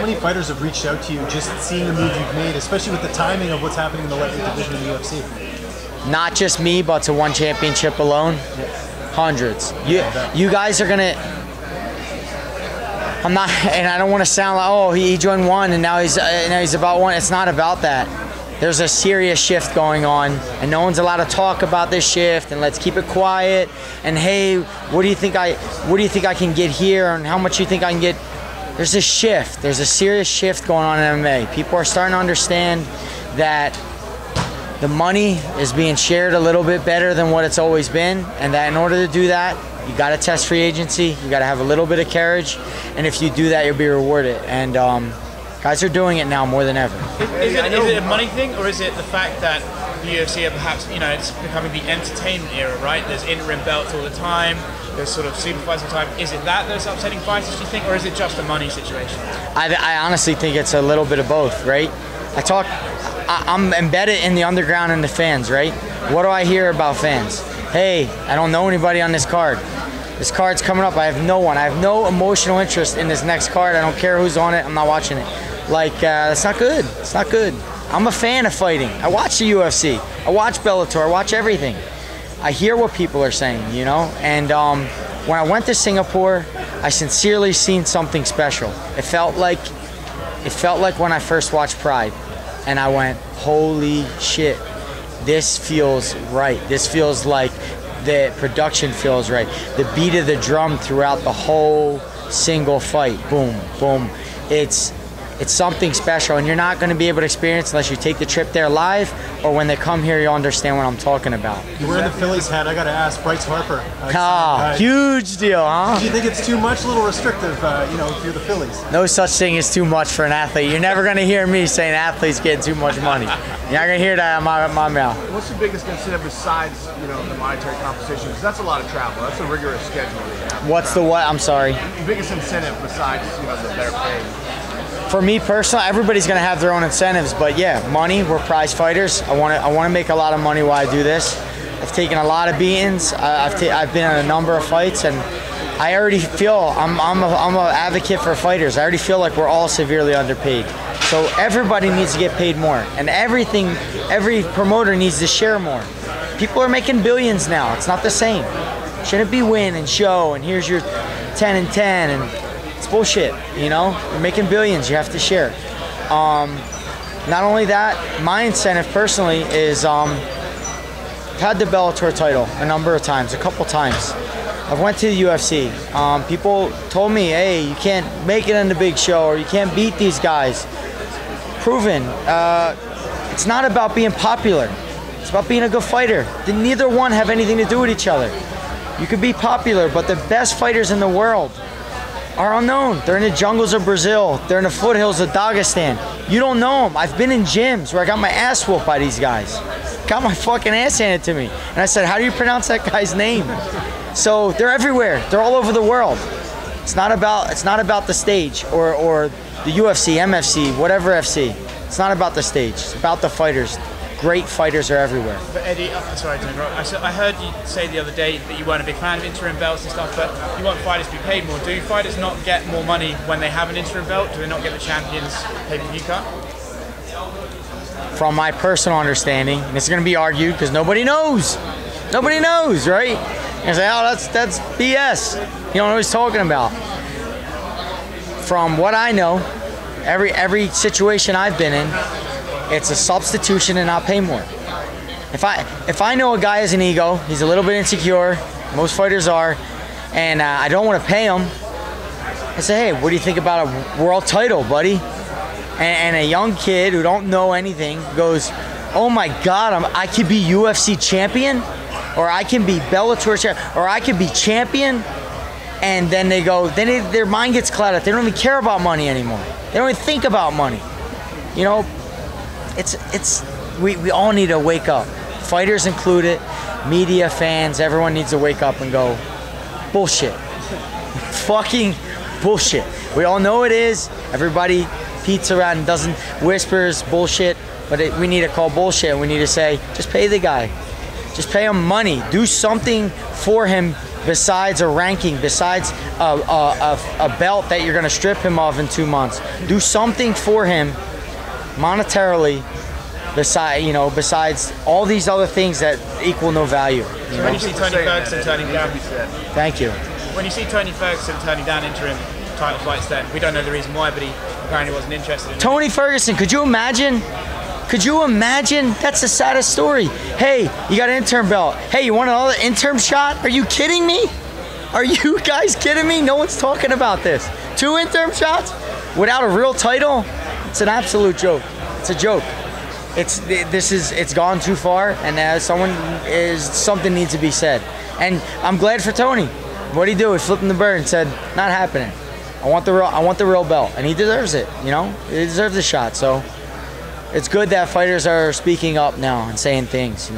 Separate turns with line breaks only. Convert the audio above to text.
many fighters have reached out to you just seeing the move you've made, especially with the timing of what's happening in the lightweight division in the UFC?
Not just me, but to one championship alone. Hundreds. You guys are gonna. I'm not, and I don't want to sound like, oh, he joined one and now he's about one. It's not about that. There's a serious shift going on, and no one's allowed to talk about this shift. And let's keep it quiet. And hey, what do you think I can get here, and how much you think I can get? There's a shift. There's a serious shift going on in MMA. People are starting to understand that the money is being shared a little bit better than what it's always been, and that in order to do that, you got to test free agency. You got to have a little bit of courage, and if you do that, you'll be rewarded. And guys are doing it now more than ever.
Is it a money thing, or is it the fact that the UFC are perhaps, it's becoming the entertainment era, right? There's interim belts all the time. There's sort of super fights all the time. Is it that's upsetting fighters, do you think, or is it just a money situation?
I honestly think it's a little bit of both, right? I'm embedded in the underground and the fans, right? What do I hear about fans? Hey, I don't know anybody on this card. This card's coming up. I have no one. I have no emotional interest in this next card. I don't care who's on it. I'm not watching it. That's not good. It's not good. I'm a fan of fighting. I watch the UFC. I watch Bellator. I watch everything. I hear what people are saying, And when I went to Singapore, I sincerely seen something special. It felt like when I first watched Pride. And I went, holy shit, this feels right. This feels like the production feels right. The beat of the drum throughout the whole single fight, boom, boom. It's something special, and you're not going to be able to experience unless you take the trip there live, or when they come here, you'll understand what I'm talking about.
You're wearing the Phillies hat. I got to ask, Bryce Harper.
Huge deal, huh?
Do you think it's too much, a little restrictive, if you're the Phillies?
No such thing as too much for an athlete. You're never going to hear me saying athletes getting too much money. You're not going to hear that out of my mouth.
What's the biggest incentive besides, the monetary compensation? Because that's a lot of travel. That's a rigorous schedule that you have.
What's the what? I'm sorry.
The biggest incentive besides, the better pay.
For me personally, everybody's going to have their own incentives, but yeah, money. We're prize fighters. I want to make a lot of money while I do this. I've taken a lot of beatings. I've been in a number of fights, and I already feel I'm an advocate for fighters. I already feel like we're all severely underpaid. So everybody needs to get paid more, and every promoter needs to share more. People are making billions now. It's not the same. Shouldn't be win and show, and here's your 10 and 10 and. It's bullshit, You're making billions, you have to share. Not only that, my incentive personally is I've had the Bellator title a number of times, a couple times. I've went to the UFC. People told me, hey, you can't make it in the big show, or you can't beat these guys. Proven. It's not about being popular. It's about being a good fighter. Neither one have anything to do with each other. You could be popular, but the best fighters in the world are unknown. They're in the jungles of Brazil. They're in the foothills of Dagestan. You don't know them. I've been in gyms where I got my ass whooped by these guys. Got my fucking ass handed to me. And I said, how do you pronounce that guy's name? So they're everywhere. They're all over the world. It's not about the stage or the UFC, MFC, whatever FC. It's not about the stage. It's about the fighters. Great fighters are everywhere.
But Eddie, sorry to interrupt. I heard you say the other day that you weren't a big fan of interim belts and stuff, but you want fighters to be paid more. Do fighters not get more money when they have an interim belt? Do they not get the champions pay-per-view cut?
From my personal understanding, and it's going to be argued because nobody knows. Nobody knows, right? And say, oh, that's BS. You don't know what he's talking about. From what I know, every situation I've been in, it's a substitution and not pay more. If I know a guy has an ego, he's a little bit insecure, most fighters are, and I don't want to pay him, I say, hey, what do you think about a world title, buddy? And a young kid who don't know anything goes, oh my God, I could be UFC champion, or I can be Bellator champion, or I could be champion, and then they go, their mind gets clouded. They don't even care about money anymore. They don't even think about money. We all need to wake up. Fighters included, media, fans, everyone needs to wake up and go, bullshit. Fucking bullshit. We all know it is. Everybody peets around and doesn't whispers bullshit, but we need to call bullshit, and we need to say, just pay the guy. Just pay him money. Do something for him besides a ranking, besides a belt that you're going to strip him of in 2 months. Do something for him monetarily, besides all these other things that equal no value.
So when you see Tony Ferguson turning down,
thank you.
When you see Tony Ferguson turning down interim title fights, then we don't know the reason why, but he apparently wasn't interested in
Tony Ferguson, could you imagine? Could you imagine? That's the saddest story. Hey, you got an interim belt. Hey, you want another interim shot? Are you kidding me? Are you guys kidding me? No one's talking about this. 2 interim shots without a real title? It's an absolute joke. It's a joke. It's gone too far, and something needs to be said. And I'm glad for Tony. What'd he do? He flipped him the bird and said, "Not happening. I want the real belt," and he deserves it. He deserves the shot. So it's good that fighters are speaking up now and saying things.